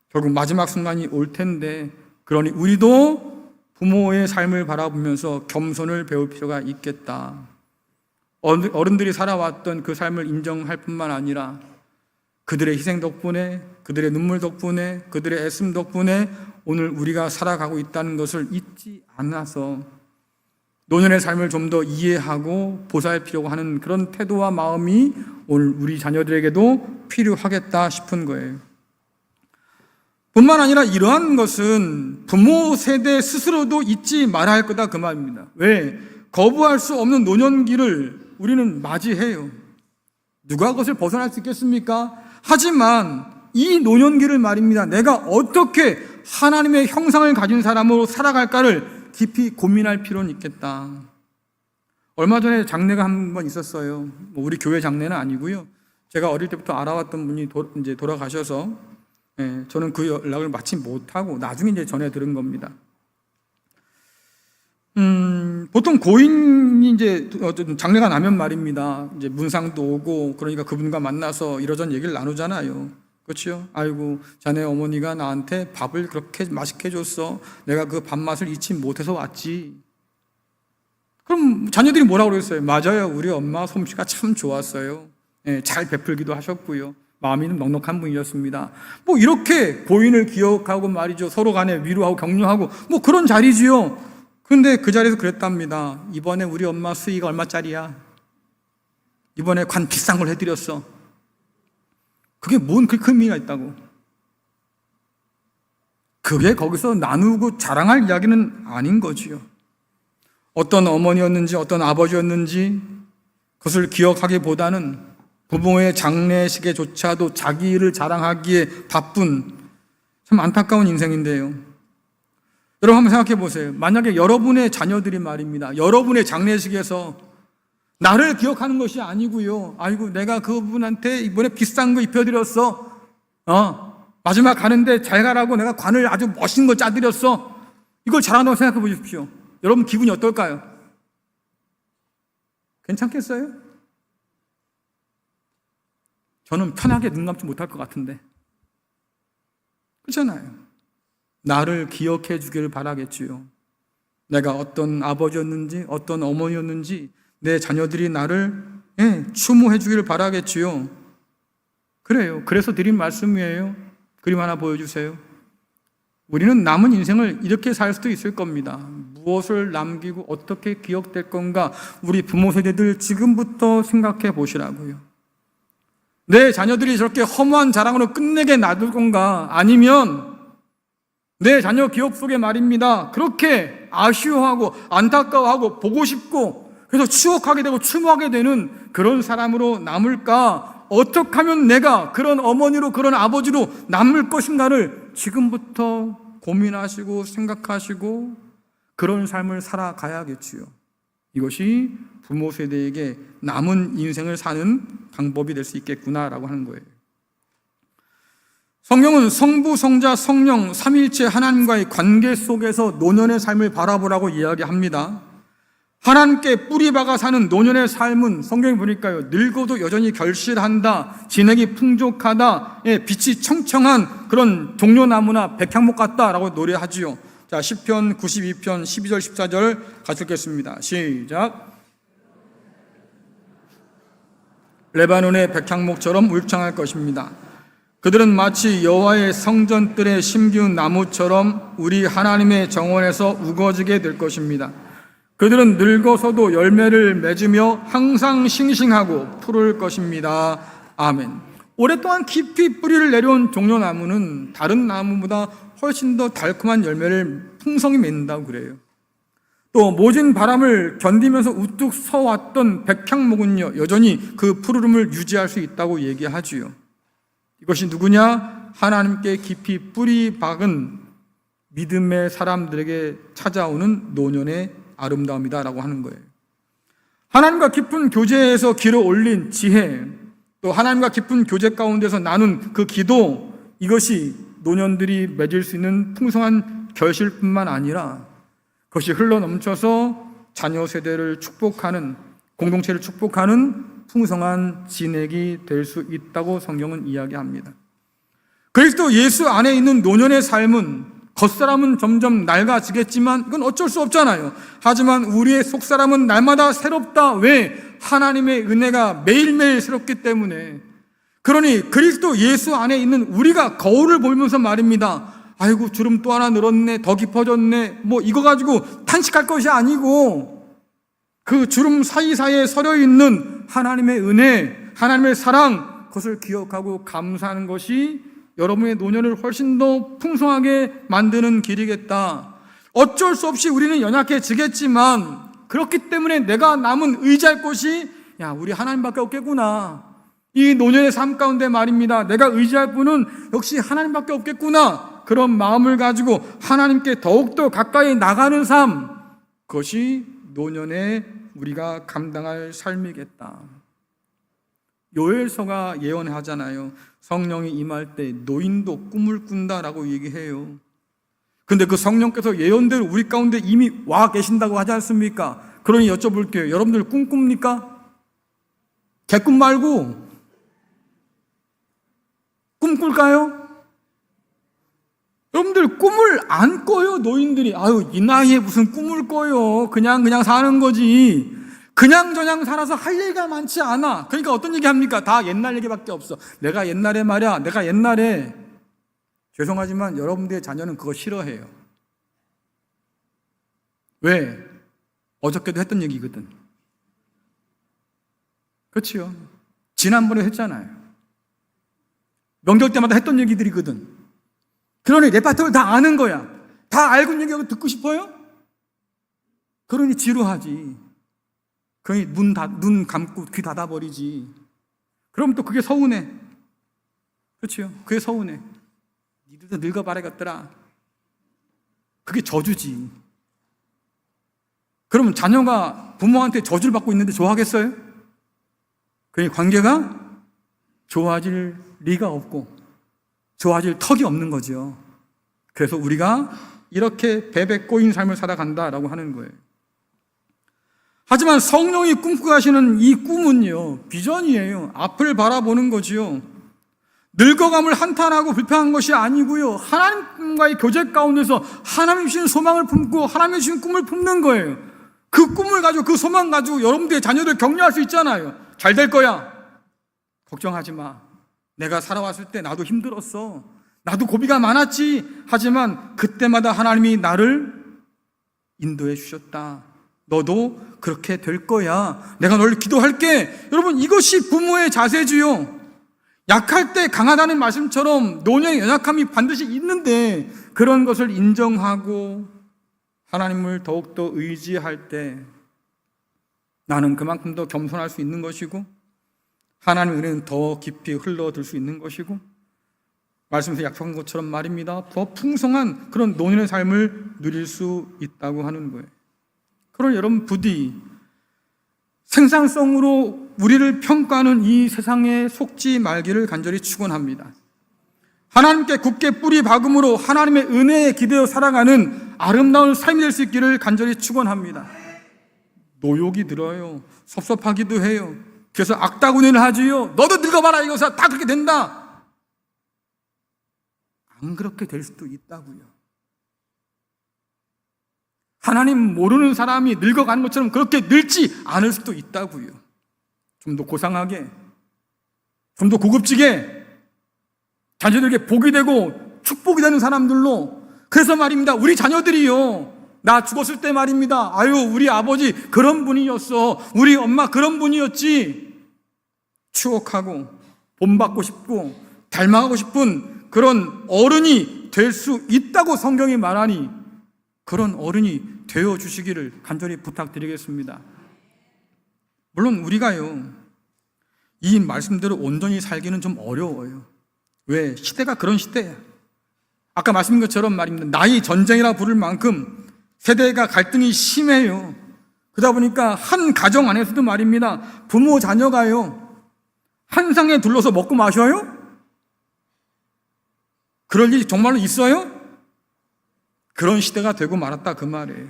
결국 마지막 순간이 올 텐데, 그러니 우리도 부모의 삶을 바라보면서 겸손을 배울 필요가 있겠다. 어른들이 살아왔던 그 삶을 인정할 뿐만 아니라 그들의 희생 덕분에, 그들의 눈물 덕분에, 그들의 애씀 덕분에 오늘 우리가 살아가고 있다는 것을 잊지 않아서 노년의 삶을 좀 더 이해하고 보살피려고 하는 그런 태도와 마음이 오늘 우리 자녀들에게도 필요하겠다 싶은 거예요. 뿐만 아니라 이러한 것은 부모 세대 스스로도 잊지 말아야 할 거다 그 말입니다. 왜? 거부할 수 없는 노년기를 우리는 맞이해요. 누가 그것을 벗어날 수 있겠습니까? 하지만 이 노년기를 말입니다, 내가 어떻게 하나님의 형상을 가진 사람으로 살아갈까를 깊이 고민할 필요는 있겠다. 얼마 전에 장례가 한 번 있었어요. 우리 교회 장례는 아니고요, 제가 어릴 때부터 알아왔던 분이 이제 돌아가셔서 저는 그 연락을 마치 못하고 나중에 이제 전해 들은 겁니다. 보통 고인이 이제 장례가 나면 말입니다, 이제 문상도 오고 그러니까 그분과 만나서 이러저런 얘기를 나누잖아요. 그렇죠? 아이고, 자네 어머니가 나한테 밥을 그렇게 맛있게 줬어. 내가 그 밥맛을 잊지 못해서 왔지. 그럼 자녀들이 뭐라고 그랬어요? 맞아요, 우리 엄마 솜씨가 참 좋았어요. 잘 베풀기도 하셨고요, 마음이 넉넉한 분이었습니다. 뭐 이렇게 고인을 기억하고 말이죠, 서로 간에 위로하고 격려하고 뭐 그런 자리지요. 근데 그 자리에서 그랬답니다. 이번에 우리 엄마 수의가 얼마짜리야? 이번에 관 비싼 걸 해드렸어. 그게 뭔 그 의미가 있다고? 그게 거기서 나누고 자랑할 이야기는 아닌 거지요. 어떤 어머니였는지 어떤 아버지였는지 그것을 기억하기보다는 부모의 장례식에조차도 자기 일을 자랑하기에 바쁜 참 안타까운 인생인데요. 여러분 한번 생각해 보세요. 만약에 여러분의 자녀들이 말입니다, 여러분의 장례식에서 나를 기억하는 것이 아니고요, 아이고 내가 그분한테 이번에 비싼 거 입혀드렸어, 마지막 가는데 잘 가라고 내가 관을 아주 멋있는 거 짜드렸어, 이걸 자랑한다고 생각해 보십시오. 여러분 기분이 어떨까요? 괜찮겠어요? 저는 편하게 눈 감지 못할 것 같은데. 그렇잖아요. 나를 기억해 주기를 바라겠지요. 내가 어떤 아버지였는지 어떤 어머니였는지 내 자녀들이 나를 추모해 주기를 바라겠지요. 그래요. 그래서 드린 말씀이에요. 그림 하나 보여주세요. 우리는 남은 인생을 이렇게 살 수도 있을 겁니다. 무엇을 남기고 어떻게 기억될 건가, 우리 부모 세대들 지금부터 생각해 보시라고요. 내 자녀들이 저렇게 허무한 자랑으로 끝내게 놔둘 건가, 아니면 내 자녀 기억 속에 말입니다, 그렇게 아쉬워하고 안타까워하고 보고 싶고 그래서 추억하게 되고 추모하게 되는 그런 사람으로 남을까, 어떻게 하면 내가 그런 어머니로 그런 아버지로 남을 것인가를 지금부터 고민하시고 생각하시고 그런 삶을 살아가야겠지요. 이것이 부모 세대에게 남은 인생을 사는 방법이 될 수 있겠구나라고 하는 거예요. 성경은 성부, 성자, 성령, 삼위일체 하나님과의 관계 속에서 노년의 삶을 바라보라고 이야기합니다. 하나님께 뿌리 박아 사는 노년의 삶은 성경에 보니까요, 늙어도 여전히 결실한다, 진액이 풍족하다, 빛이 청청한 그런 종려나무나 백향목 같다라고 노래하지요. 자, 시편 92편 12절 14절 같이 읽겠습니다. 시작. 레바논의 백향목처럼 울창할 것입니다. 그들은 마치 여호와의 성전들에 심기운 나무처럼 우리 하나님의 정원에서 우거지게 될 것입니다. 그들은 늙어서도 열매를 맺으며 항상 싱싱하고 푸를 것입니다. 아멘. 오랫동안 깊이 뿌리를 내려온 종려나무는 다른 나무보다 훨씬 더 달콤한 열매를 풍성히 맺는다고 그래요. 또 모진 바람을 견디면서 우뚝 서왔던 백향목은요, 여전히 그 푸르름을 유지할 수 있다고 얘기하지요. 이것이 누구냐? 하나님께 깊이 뿌리 박은 믿음의 사람들에게 찾아오는 노년의 아름다움이다라고 하는 거예요. 하나님과 깊은 교제에서 길어 올린 지혜, 또 하나님과 깊은 교제 가운데서 나눈 그 기도, 이것이 노년들이 맺을 수 있는 풍성한 결실뿐만 아니라 그것이 흘러넘쳐서 자녀 세대를 축복하는, 공동체를 축복하는 풍성한 진액이 될 수 있다고 성경은 이야기합니다. 그리스도 예수 안에 있는 노년의 삶은 겉사람은 점점 낡아지겠지만 이건 어쩔 수 없잖아요. 하지만 우리의 속사람은 날마다 새롭다. 왜? 하나님의 은혜가 매일매일 새롭기 때문에. 그러니 그리스도 예수 안에 있는 우리가 거울을 보면서 말입니다, 아이고 주름 또 하나 늘었네, 더 깊어졌네, 뭐 이거 가지고 탄식할 것이 아니고 그 주름 사이사이에 서려 있는 하나님의 은혜, 하나님의 사랑, 그것을 기억하고 감사하는 것이 여러분의 노년을 훨씬 더 풍성하게 만드는 길이겠다. 어쩔 수 없이 우리는 연약해지겠지만 그렇기 때문에 내가 남은 의지할 곳이 우리 하나님밖에 없겠구나. 이 노년의 삶 가운데 말입니다, 내가 의지할 분은 역시 하나님밖에 없겠구나. 그런 마음을 가지고 하나님께 더욱더 가까이 나가는 삶, 그것이 노년에 우리가 감당할 삶이겠다. 요엘서가 예언하잖아요. 성령이 임할 때 노인도 꿈을 꾼다라고 얘기해요. 근데 그 성령께서 예언대로 우리 가운데 이미 와 계신다고 하지 않습니까? 그러니 여쭤볼게요. 여러분들 꿈 꿉니까? 개꿈 말고 꿈 꿀까요? 여러분들 꿈을 안 꿔요, 노인들이. 아유, 이 나이에 무슨 꿈을 꿔요. 그냥 사는 거지. 그냥저냥 살아서 할 얘기가 많지 않아. 그러니까 어떤 얘기 합니까? 다 옛날 얘기밖에 없어. 내가 옛날에 말이야, 내가 옛날에. 죄송하지만 여러분들의 자녀는 그거 싫어해요. 왜? 어저께도 했던 얘기거든. 그렇지요. 지난번에 했잖아요. 명절 때마다 했던 얘기들이거든. 그러니 레파토리를 다 아는 거야. 다 알고 있는 얘기하고 듣고 싶어요? 그러니 지루하지. 그러니 눈 감고 귀 닫아버리지. 그럼 또 그게 서운해. 그렇죠? 그게 서운해. 니들도 늙어봐라겠더라. 그게 저주지. 그러면 자녀가 부모한테 저주를 받고 있는데 좋아하겠어요? 그러니 관계가 좋아질 리가 없고 좋아질 턱이 없는 거죠. 그래서 우리가 이렇게 베베 꼬인 삶을 살아간다라고 하는 거예요. 하지만 성령이 꿈꾸고 하시는 이 꿈은요, 비전이에요. 앞을 바라보는 거지요. 늙어감을 한탄하고 불평한 것이 아니고요. 하나님과의 교제 가운데서 하나님 주신 소망을 품고 하나님 주신 꿈을 품는 거예요. 그 꿈을 가지고 그 소망 가지고 여러분들의 자녀들 격려할 수 있잖아요. 잘 될 거야. 걱정하지 마. 내가 살아왔을 때 나도 힘들었어. 나도 고비가 많았지. 하지만 그때마다 하나님이 나를 인도해 주셨다. 너도 그렇게 될 거야. 내가 너를 기도할게. 여러분, 이것이 부모의 자세지요. 약할 때 강하다는 말씀처럼 노년의 연약함이 반드시 있는데 그런 것을 인정하고 하나님을 더욱더 의지할 때 나는 그만큼 더 겸손할 수 있는 것이고 하나님의 은혜는 더 깊이 흘러들 수 있는 것이고 말씀에서 약속한 것처럼 말입니다. 더 풍성한 그런 노년의 삶을 누릴 수 있다고 하는 거예요. 그럼 여러분, 부디 생산성으로 우리를 평가하는 이 세상에 속지 말기를 간절히 축원합니다. 하나님께 굳게 뿌리 박음으로 하나님의 은혜에 기대어 살아가는 아름다운 삶이 될 수 있기를 간절히 축원합니다. 노욕이 들어요. 섭섭하기도 해요. 그래서 악다구니를 하지요. 너도 늙어봐라, 이거서 다 그렇게 된다. 안 그렇게 될 수도 있다고요. 하나님 모르는 사람이 늙어가는 것처럼 그렇게 늙지 않을 수도 있다고요. 좀 더 고상하게, 좀 더 고급지게 자녀들에게 복이 되고 축복이 되는 사람들로. 그래서 말입니다, 우리 자녀들이요, 나 죽었을 때 말입니다, 아유 우리 아버지 그런 분이었어, 우리 엄마 그런 분이었지, 추억하고 본받고 싶고 닮아가고 싶은 그런 어른이 될 수 있다고 성경이 말하니 그런 어른이 되어 주시기를 간절히 부탁드리겠습니다. 물론 우리가요, 이 말씀대로 온전히 살기는 좀 어려워요. 왜? 시대가 그런 시대야. 아까 말씀드린 것처럼 말입니다, 나이 전쟁이라 부를 만큼 세대가 갈등이 심해요. 그러다 보니까 한 가정 안에서도 말입니다, 부모 자녀가요 한 상에 둘러서 먹고 마셔요? 그럴 일이 정말로 있어요? 그런 시대가 되고 말았다 그 말이에요.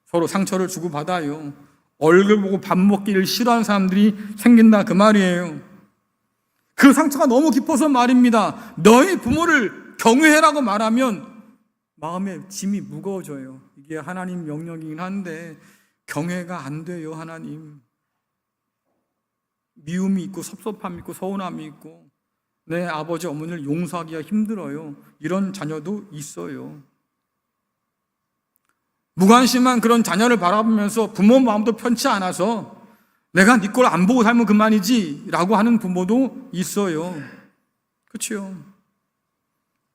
서로 상처를 주고받아요. 얼굴 보고 밥 먹기를 싫어하는 사람들이 생긴다 그 말이에요. 그 상처가 너무 깊어서 말입니다, 너희 부모를 경외해라고 말하면 마음의 짐이 무거워져요. 이게 하나님 명령이긴 한데 경외가 안 돼요. 하나님, 미움이 있고 섭섭함이 있고 서운함이 있고 내 아버지 어머니를 용서하기가 힘들어요. 이런 자녀도 있어요. 무관심한 그런 자녀를 바라보면서 부모 마음도 편치 않아서 내가 네 걸 안 보고 살면 그만이지 라고 하는 부모도 있어요. 그렇죠?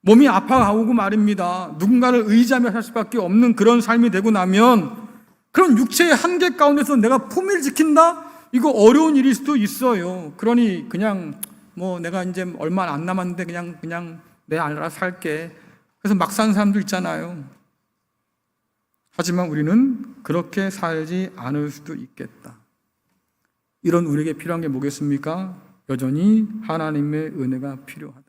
몸이 아파가고 말입니다, 누군가를 의지하며 살 수밖에 없는 그런 삶이 되고 나면 그런 육체의 한계 가운데서 내가 품위를 지킨다? 이거 어려운 일일 수도 있어요. 그러니 그냥 내가 이제 얼마 안 남았는데 그냥 내 알아서 살게. 그래서 막 사는 사람도 있잖아요. 하지만 우리는 그렇게 살지 않을 수도 있겠다. 이런 우리에게 필요한 게 뭐겠습니까? 여전히 하나님의 은혜가 필요하다.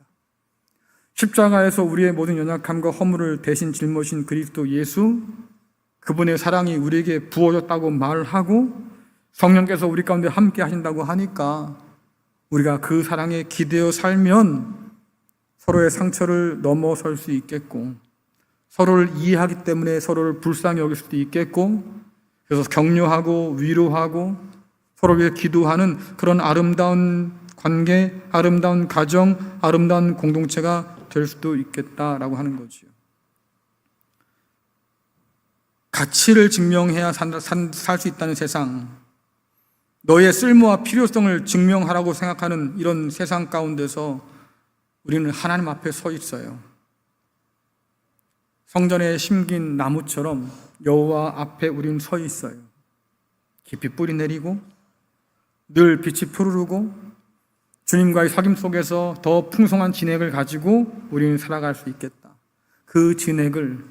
십자가에서 우리의 모든 연약함과 허물을 대신 짊어진 그리스도 예수, 그분의 사랑이 우리에게 부어졌다고 말하고 성령께서 우리 가운데 함께 하신다고 하니까 우리가 그 사랑에 기대어 살면 서로의 상처를 넘어설 수 있겠고, 서로를 이해하기 때문에 서로를 불쌍히 여길 수도 있겠고, 그래서 격려하고 위로하고 서로 위해 기도하는 그런 아름다운 관계, 아름다운 가정, 아름다운 공동체가 될 수도 있겠다라고 하는 거지요. 가치를 증명해야 살 수 있다는 세상, 너의 쓸모와 필요성을 증명하라고 생각하는 이런 세상 가운데서 우리는 하나님 앞에 서 있어요. 성전에 심긴 나무처럼 여호와 앞에 우리는 서 있어요. 깊이 뿌리 내리고 늘 빛이 푸르르고 주님과의 사귐 속에서 더 풍성한 진액을 가지고 우리는 살아갈 수 있겠다. 그 진액을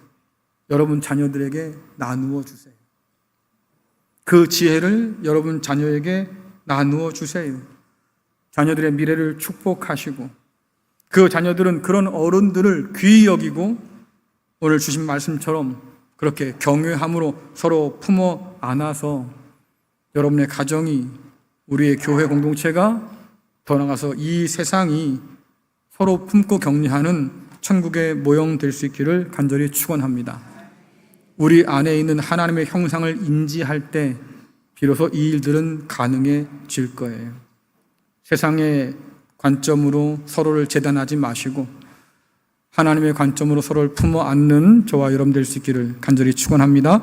여러분 자녀들에게 나누어 주세요. 그 지혜를 여러분 자녀에게 나누어 주세요. 자녀들의 미래를 축복하시고 그 자녀들은 그런 어른들을 귀히 여기고 오늘 주신 말씀처럼 그렇게 경외함으로 서로 품어 안아서 여러분의 가정이, 우리의 교회 공동체가 더 나아가서 이 세상이 서로 품고 격려하는 천국의 모형 될 수 있기를 간절히 축원합니다. 우리 안에 있는 하나님의 형상을 인지할 때 비로소 이 일들은 가능해질 거예요. 세상의 관점으로 서로를 재단하지 마시고 하나님의 관점으로 서로를 품어 안는 저와 여러분 될 수 있기를 간절히 축원합니다.